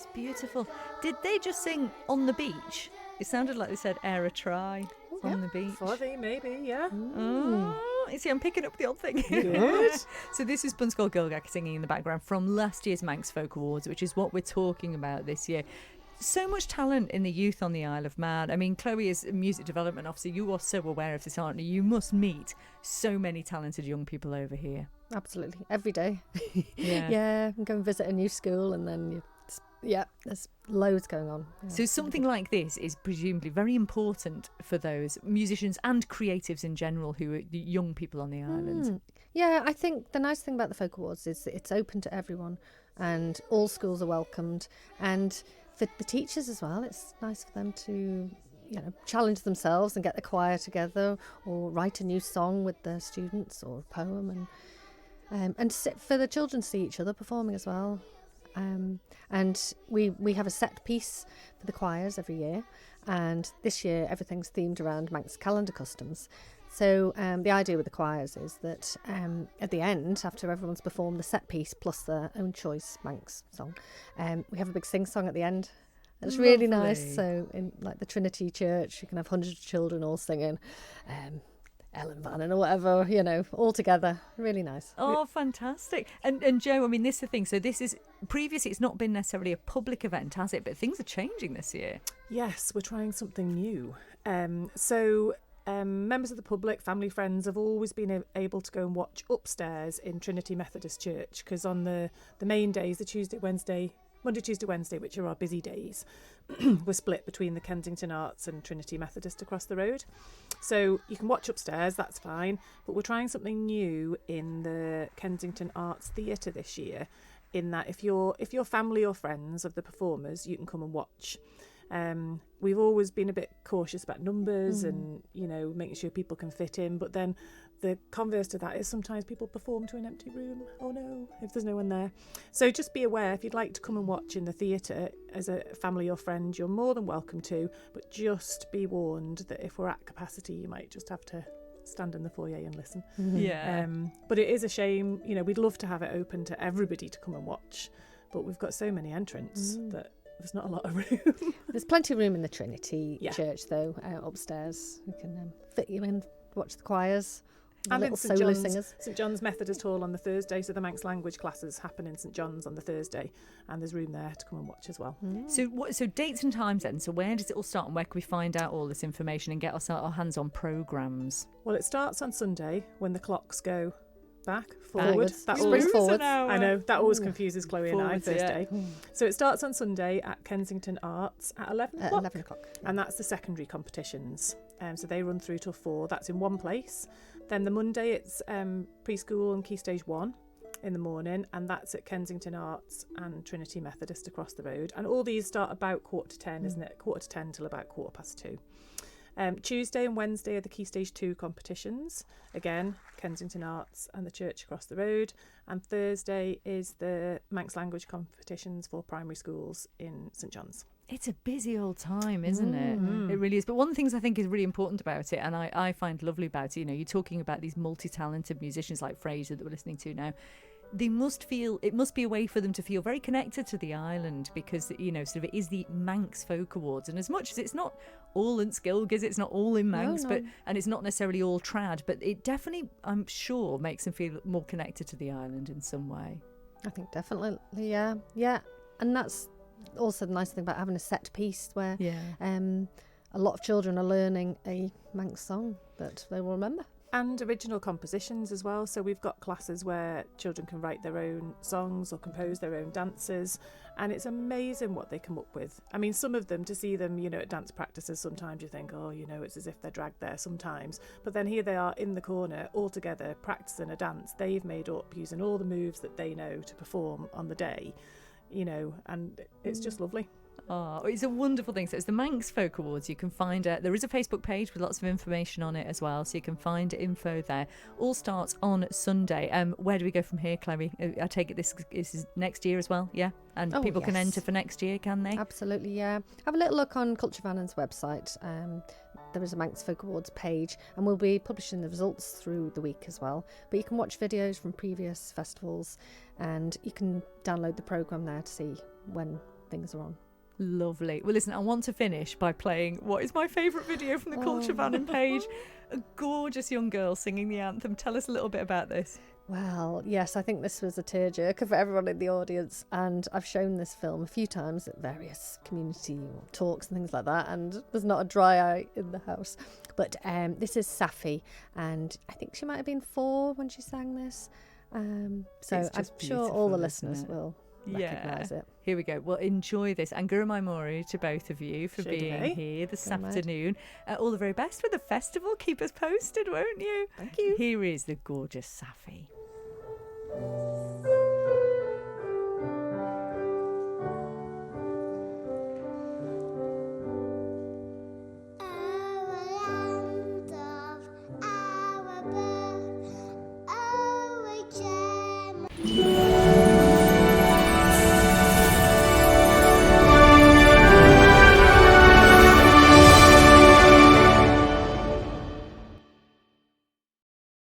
it's beautiful. Did they just sing on the beach? It sounded like they said "air a try" on the beach. For thee, maybe, yeah. Oh, you see, I'm picking up the odd thing. Good. So this is Bunskol Gilgag singing in the background from last year's Manx Folk Awards, which is what we're talking about this year. So much talent in the youth on the Isle of Man. I mean, Chloe, as a music development officer, you are so aware of this, aren't you? You must meet so many talented young people over here. Absolutely. Every day. Yeah. Yeah, and go and visit a new school and then there's loads going on. Yeah. So something like this is presumably very important for those musicians and creatives in general who are the young people on the island. Yeah, I think the nice thing about the Folk Awards is that it's open to everyone and all schools are welcomed. And for the teachers as well, it's nice for them to challenge themselves and get the choir together or write a new song with their students or a poem and for the children to see each other performing as well. And we have a set piece for the choirs every year, and this year everything's themed around Manx calendar customs. So the idea with the choirs is that at the end, after everyone's performed the set piece plus their own choice Manx song, we have a big sing song at the end. It's really nice. So in like the Trinity Church, you can have hundreds of children all singing. Ellen Vannon or whatever, all together. Really nice. Oh, fantastic. And Joe, I mean, this is the thing. So this is, previously it's not been necessarily a public event, has it? But things are changing this year. Yes, we're trying something new. So members of the public, family, friends have always been able to go and watch upstairs in Trinity Methodist Church, because on the main days, the Monday, Tuesday, Wednesday, which are our busy days, we're split between the Kensington Arts and Trinity Methodist across the road. So you can watch upstairs, that's fine, but we're trying something new in the Kensington Arts Theatre this year, in that if you're family or friends of the performers, you can come and watch. We've always been a bit cautious about numbers and, making sure people can fit in, but then the converse to that is sometimes people perform to an empty room. Oh no, if there's no one there. So just be aware, if you'd like to come and watch in the theatre as a family or friend, you're more than welcome to, but just be warned that if we're at capacity, you might just have to stand in the foyer and listen. Yeah. But it is a shame, we'd love to have it open to everybody to come and watch, but we've got so many entrants that there's not a lot of room. There's plenty of room in the Trinity Church, though, upstairs. We can fit you in, watch the choirs. And little in solo singers. St John's Methodist Hall on the Thursday, so the Manx language classes happen in St John's on the Thursday, and there's room there to come and watch as well. So dates and times then, so where does it all start and where can we find out all this information and get our hands on programmes? Well, it starts on Sunday when the clocks go forward. That always forwards. I know, that always confuses Chloe Forwards, and I, Thursday. So it starts on Sunday at Kensington Arts at 11 o'clock. 11 o'clock. And that's the secondary competitions. So they run through till 4. That's in one place. Then the Monday, it's preschool and Key Stage 1 in the morning, and that's at Kensington Arts and Trinity Methodist across the road. And all these start about 9:45, isn't it? 9:45 till about 2:15. Tuesday and Wednesday are the Key Stage 2 competitions. Again, Kensington Arts and the church across the road. And Thursday is the Manx language competitions for primary schools in St John's. It's a busy old time, isn't it? It really is. But one of the things I think is really important about it, and I find lovely about it, you're talking about these multi-talented musicians like Fraser that we're listening to now. It must be a way for them to feel very connected to the island, because sort of it is the Manx Folk Awards, and as much as it's not all in Skilgis, it's not all in Manx, No. and it's not necessarily all trad, but it definitely, I'm sure, makes them feel more connected to the island in some way. I think definitely, yeah. And that's also the nice thing about having a set piece where a lot of children are learning a Manx song that they will remember. And original compositions as well. So we've got classes where children can write their own songs or compose their own dances. And it's amazing what they come up with. I mean, some of them, to see them, at dance practices, sometimes you think, it's as if they're dragged there sometimes. But then here they are in the corner all together practicing a dance they've made up using all the moves that they know to perform on the day, and it's just lovely. Oh, it's a wonderful thing. So it's the Manx Folk Awards. You can find there is a Facebook page with lots of information on it as well, so you can find info there. All starts on Sunday. Where do we go from here, Chloe? I take it this is next year as well, yeah? And people can enter for next year, can they? Absolutely, yeah. Have a little look on Culture Vannon's website. There is a Manx Folk Awards page, and we'll be publishing the results through the week as well. But you can watch videos from previous festivals, and you can download the programme there to see when things are on. Lovely. Well, listen, I want to finish by playing what is my favourite video from the Culture Van and page. A gorgeous young girl singing the anthem. Tell us a little bit about this. Well, yes, I think this was a tearjerker for everyone in the audience, and I've shown this film a few times at various community talks and things like that, and there's not a dry eye in the house. But this is Safi, and I think she might have been 4 when she sang this. So I'm sure all the listeners will recognise it. Here we go. Well, enjoy this. And Gurumai Mori to both of you for Shade being away. here this Gurumai. afternoon. All the very best with the festival. Keep us posted, won't you? Thank you. Here is the gorgeous Safi.